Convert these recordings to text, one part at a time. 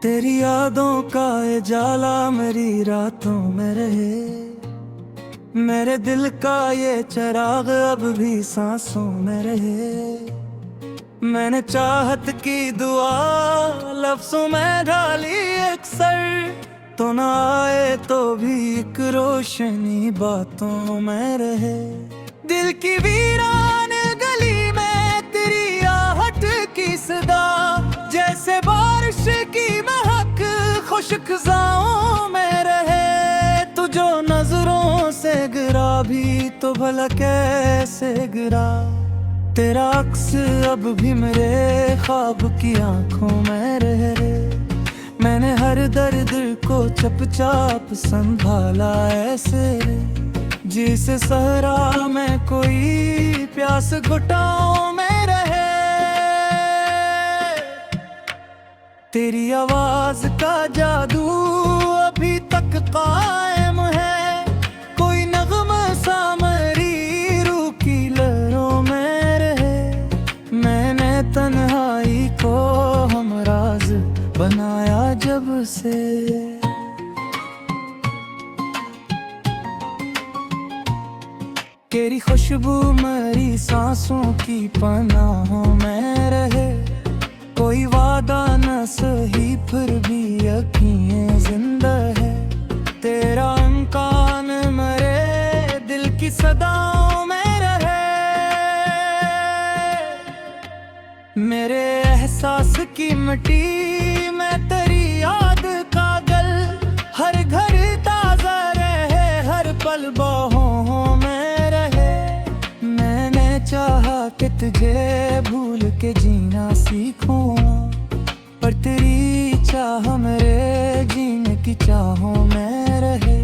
तेरी यादों का ये जाला मेरी रातों में रहे। मेरे दिल का ये चिराग अब भी सांसों में रहे। मैंने चाहत की दुआ लफ्जों में ढाली अक्सर, तो ना आए तो भी एक रोशनी बातों में रहे। दिल की वीरान गली में तेरी आहट की सदा, जैसे बारिश की महक खुशक फ़िज़ाओं में रहे। तू जो नजरों से गिरा भी तो भला कैसे गिरा, तेरा अक्स अब भी मेरे ख्वाब की आंखों में रहे। मैंने हर दर्द को चुपचाप संभाला ऐसे, जिस सहरा में कोई प्यास घुटाओं में रहे। तेरी आवाज का जादू अभी तक कायम है, कोई नगमा सा मेरी रूह की लहरों में रहे। मैंने तन्हाई को हमराज बनाया जब से, तेरी खुशबू मेरी सांसों की पनाहों में रहे। कोई वादा न सही फिर भी यकीन जिंदा है, तेरा इम्कान मेरे दिल की सदाओं में रहे। मेरे एहसास की मिट्टी में तेरी याद का गल, हर घर ताजा रहे, हर पल बाहों में रहे। मैंने चाहा कि तुझे भूल के जीना सीखूं, पर तेरी चाह मेरे जीने की चाहों में रहे।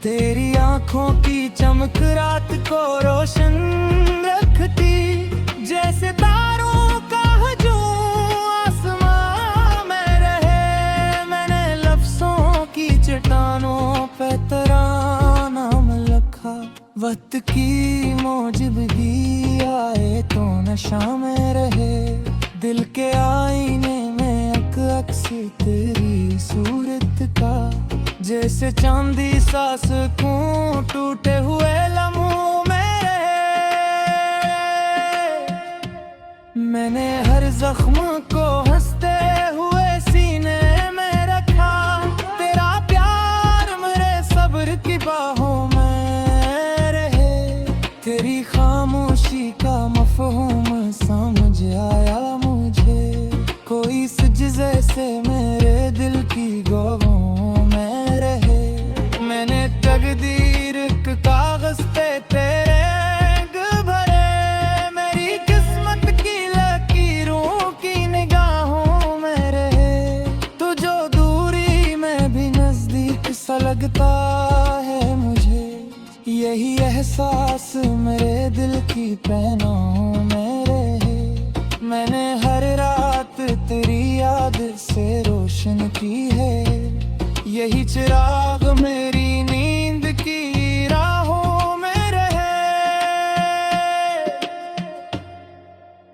तेरी आंखों की चमक रात को रोशन रखती, जैसे तारों का हजूम आसमां में रहे। मैंने लफ्जों की चट्टानों पे तेरा नाम लिखा, वक्त की मौज भी आए तो नशा में रहे। दिल के आईने में अक्स तेरी सूरत का, जैसे चांदी सा सुकून टूटे हुए लम्हों में रहे। मैंने हर जख्म को हंसते हुए सीने में रखा, तेरा प्यार मेरे सब्र की बाहों में रहे। तेरी खामोशी का मफ़हूम समझ आया मुझे, कोई सजदे से मेरे दिल की गवाहों में रहे। मैंने तकदीर के कागज पे तेरे रंग भरे, मेरी किस्मत की लकीरों की निगाहों में रहे। तू जो दूरी में भी नजदीक सा लगता है मुझे, यही एहसास मेरे दिल की पहनों में रहे। मैंने हर रात तेरी याद से रोशन की है, यही चिराग मेरी नींद की राहों में रहे।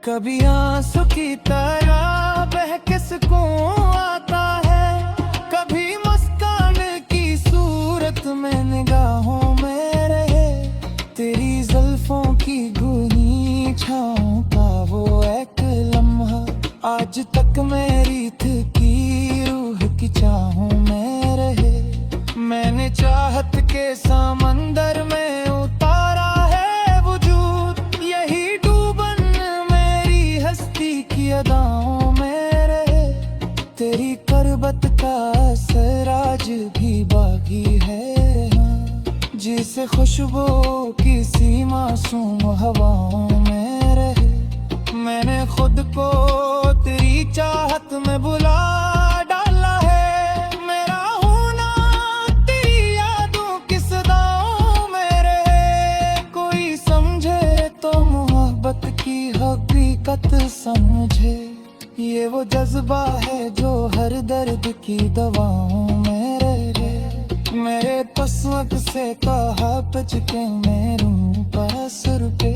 कभी आंसू की तरह बह के सुकून आता है, कभी मुस्कान की सूरत में निगाहों में रहे। तेरी जुल्फों की गूंगी छाँव का वो एक लम्हा, आज तक मेरी थकी रूह की चाहों में रहे। मैंने चाहत के समंदर में उतारा है वजूद, यही डूबन मेरी हस्ती की अदाओं में रहे। तेरी करबत का असराज भी बाकी है, जिसे खुशबू की सी मासूम हवाओं में रहे। मैंने खुद को तेरी चाहत में बुला डाला है, मेरा होना तेरी यादों की सदाओं में रहे। कोई समझे तो मोहब्बत की हकीकत समझे, ये वो जज्बा है जो हर दर्द की दवाओं में रहे। मेरे पसंद से कहा पचके मेरूं पास रुके,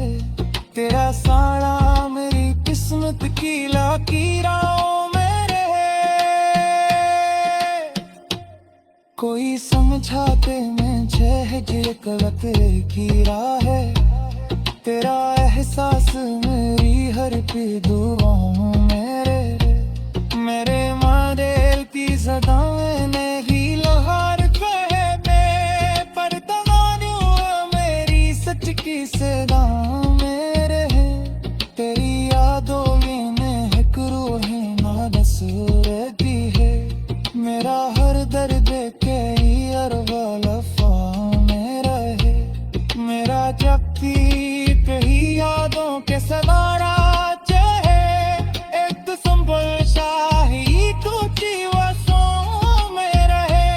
तेरा साड़ा मेरी किस्मत की लकीरों में रहे। कोई समझाते में झेहजे गलत की राह है, तेरा एहसास मेरी हर पी दुआओं मेरे मारेल की सदाएं ने ही लोहार कहे में, पर तवानु मेरी सच की सदा मेरे है, तेरी यादों में महक रूहें ना बस रहती है, मेरा हर दर्द कई अरवा लफा मेरा है, मेरा जब भी कहीं यादों के सवारा चाहे एक तो संभल शाही टूटी वसों में रहे,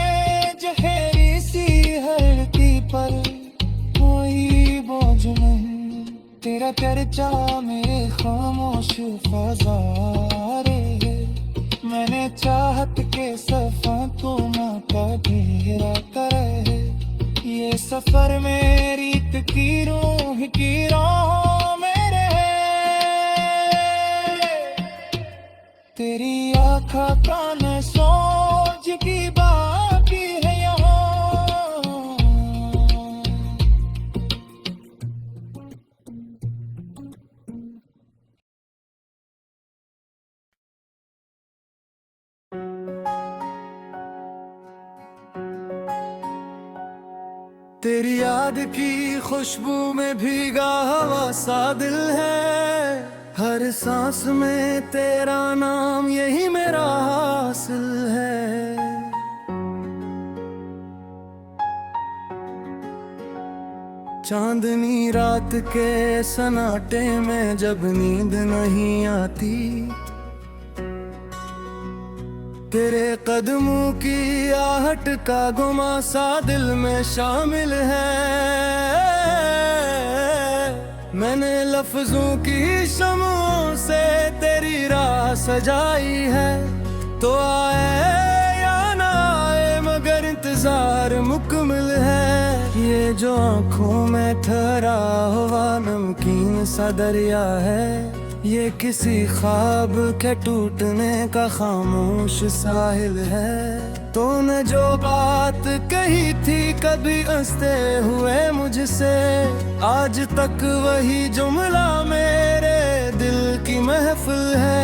जहेरी सी हरती पर कोई बोझ नहीं, तेरा चर्चा मेरे खामोश फजारे है, मैंने चाहत के सफा तो ना का घेरा करे, ये सफर मेरी तकीरों की राहों में रहे, तेरी आँखा कान सोच की बाकी है यहाँ। तेरी याद की खुशबू में भीगा हवा सा दिल है, हर सांस में तेरा नाम यही मेरा हासिल है, चांदनी रात के सन्नाटे में जब नींद नहीं आती, तेरे कदमों की आहट का गुमा सा दिल में शामिल है, मैंने लफ्जों की शमों से तेरी राह सजाई है, तो आए या ना आए मगर इंतजार मुकम्मल है, ये जो आँखों में ठहरा हुआ नमकीन सा दरिया है, ये किसी ख्वाब के टूटने का खामोश साहिल है, तूने जो बात कही थी कभी हंसते हुए मुझसे, आज तक वही जुमला मेरे दिल की महफिल है,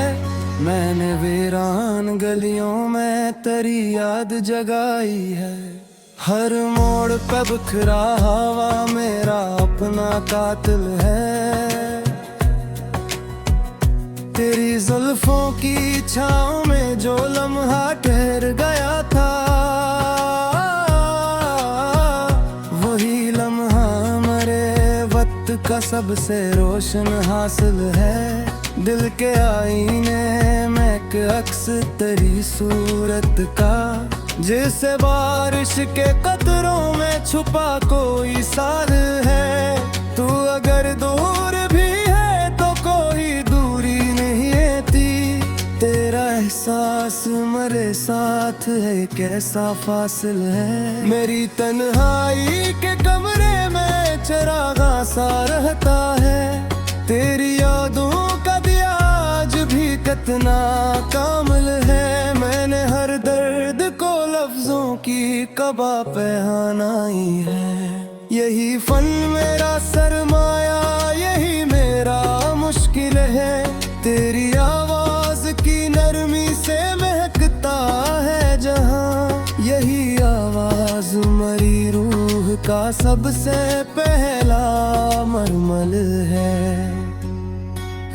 मैंने वीरान गलियों में तेरी याद जगाई है, हर मोड़ पे बिखरा हवा मेरा अपना कातिल है, तेरी जुल्फों की छाँव में जो लम्हा ठहर गया था, वही लम्हा मरे वक्त का सबसे रोशन हासिल है, दिल के आईने में एक अक्स तेरी सूरत का, जैसे बारिश के कतरों में छुपा कोई साल है, तू अगर दूर भी है तो कोई दूरी नहीं आती, तेरा एहसास मेरे साथ है कैसा फासिल है, मेरी तन्हाई के कमरे में चिरागा सा रहता है, तेरी यादों का दिया आज भी कितना कामिल है, मैंने हर दर्द को लफ्जों की कबा पहनाई है, यही फन मेरा सरमाया यही मेरा मुश्किल है, तेरी आवाज की नरमी से महकता है जहां, यही आवाज मरी रूह का सबसे पहला मरमल है,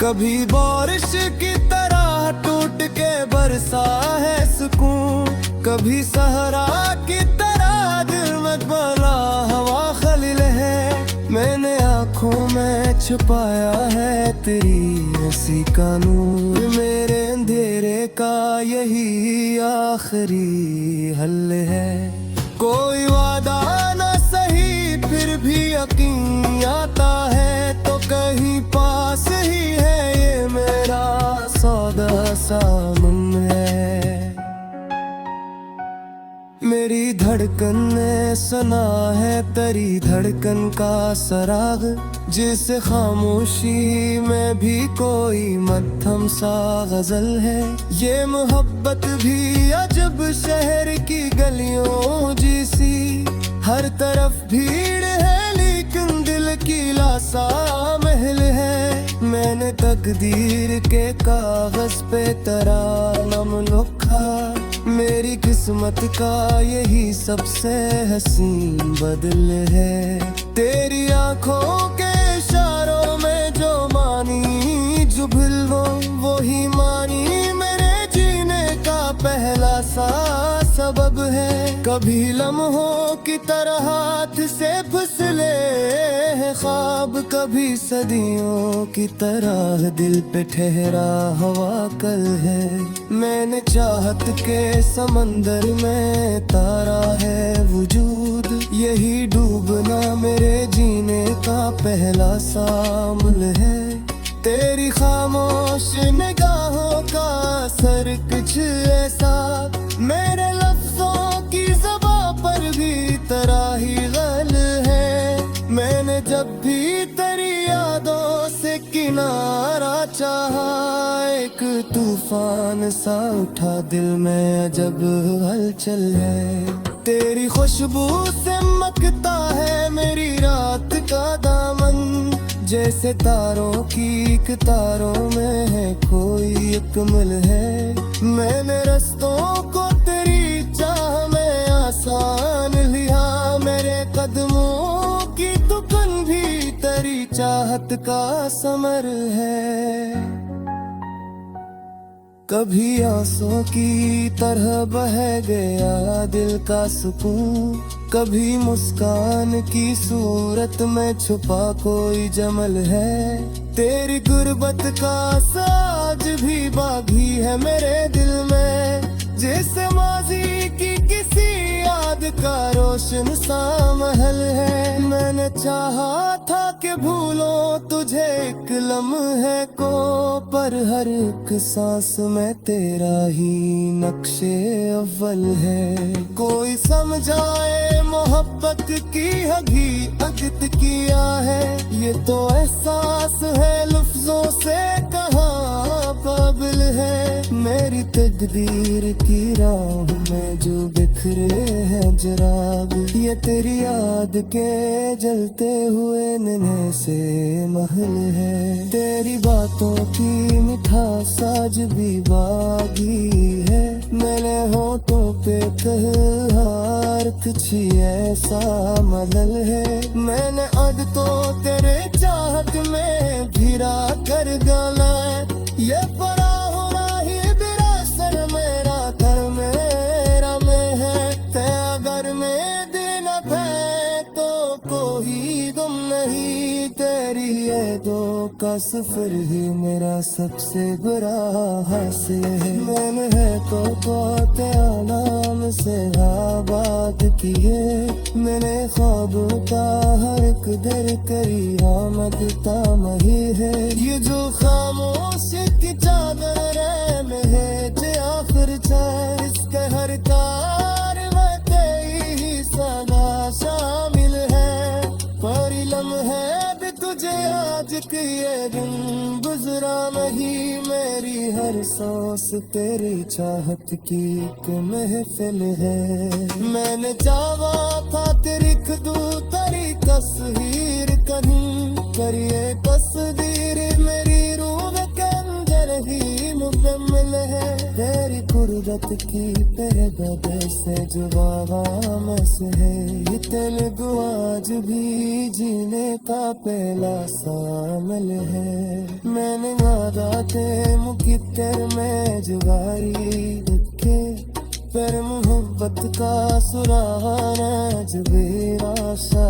कभी बारिश की तरह टूट के बरसा है सुकून, कभी सहरा की तरह दिल में भला हवा खलील है, मैंने आँखों में छुपाया है तेरी हंसी का नूर, मेरे अंधेरे का यही आखिरी हल है, कोई वादा न सही फिर भी यकीन आता है, तो कहीं पास ही है ये मेरा सौदा सामन है, मेरी धड़कन ने सुना है तेरी धड़कन का सराग, जिस खामोशी में भी कोई मध्यम सा गजल है, ये मोहब्बत भी अजब अब शहर की गलियों जैसी हर तरफ भीड़ है, लेकिन दिल की लासा महल है। मैंने तकदीर के कागज पे तरानम लिखा, मेरी किस्मत का यही सबसे हसीन बदल है। तेरी आंखों के इशारों में जो मानी जुबिल वो ही मानी मेरे जीने का पहला सा सबब है। कभी लम्हों की तरह हाथ से फिसले हैं ख्वाब, कभी सदियों की तरह दिल पे ठहरा हवा कल है। मैंने चाहत के समंदर में तारा है वजूद, यही डूबना मेरे जीने का पहला सा अमल है। तेरी खामोश निगाहों का असर कुछ ऐसा, मेरे लफ्जों की ज़बां पर भी तरह ही गल है। मैंने जब भी तेरी यादों से किनारा चाहा, एक तूफान सा उठा दिल में अजब हलचल है। तेरी खुशबू से महकता है मेरी रात का दामन, जैसे तारों की कतारों में है कोई अकमल है। मैंने रस्तों को तेरी चाह में आसान लिया, मेरे कदमों की दुकान भी तेरी चाहत का समर है। कभी आंसू की तरह बह गया दिल का सुकून, कभी मुस्कान की सूरत में छुपा कोई जमल है। तेरी गुर्बत का साज भी बागी है मेरे दिल में, जैसे माजी की किसी याद का रोशन सा महल है। मैंने चाहा था कि भूलो तुझे एक लम्हे को, पर हर एक सांस में तेरा ही नक्शे अव्वल है। कोई समझाए मोहब्बत की हकीकत किया है, ये तो एहसास है लफ्जों से कहाँ काबिल है। मेरी तकदीर की राह में जो बिखरे हैं जराब, ये तेरी याद के जलते हुए नन्हे से महल है। तेरी बातों की मिठास आज भी बागी है, मैंने होठों पे कहर कुछ ऐसा मलल है। मैंने अद तो तेरे चाहत में भिरा कर गाना, ये परा होना ही विरासत मेरा घर मेरा में है। ते अगर में दिन है तो कोई गम नहीं, तेरी यादों का सफर ही मेरा सबसे बुरा हासिल है। मैंने है तो बहुत आराम से आबाद किए, मैंने ख्वाबों का हर एक दर करी आमद तामही है। ये जो खामोश की चादर है में आखिर चाहे इसके हर कार में तेरी सदा शामिल है। पर लम्हे भी तुझे आज के ये दिन गुजरा नहीं, मेरी हर सांस तेरी चाहत की एक महफिल है। मैंने चाहा था तेरी खुदू तेरी तस्वीर कहीं, पर ये तस्वीर मेरी रूह के अंदर ही मुकम्मल है। तेरी कुर्बत की तहबद से जुबान मस है, ये तेलुगु आज भी जीने का पहला शामिल है। मैंने वादाते मुकितर में जुगारी रखे, पर मोहब्बत का सुराना जबेरा सा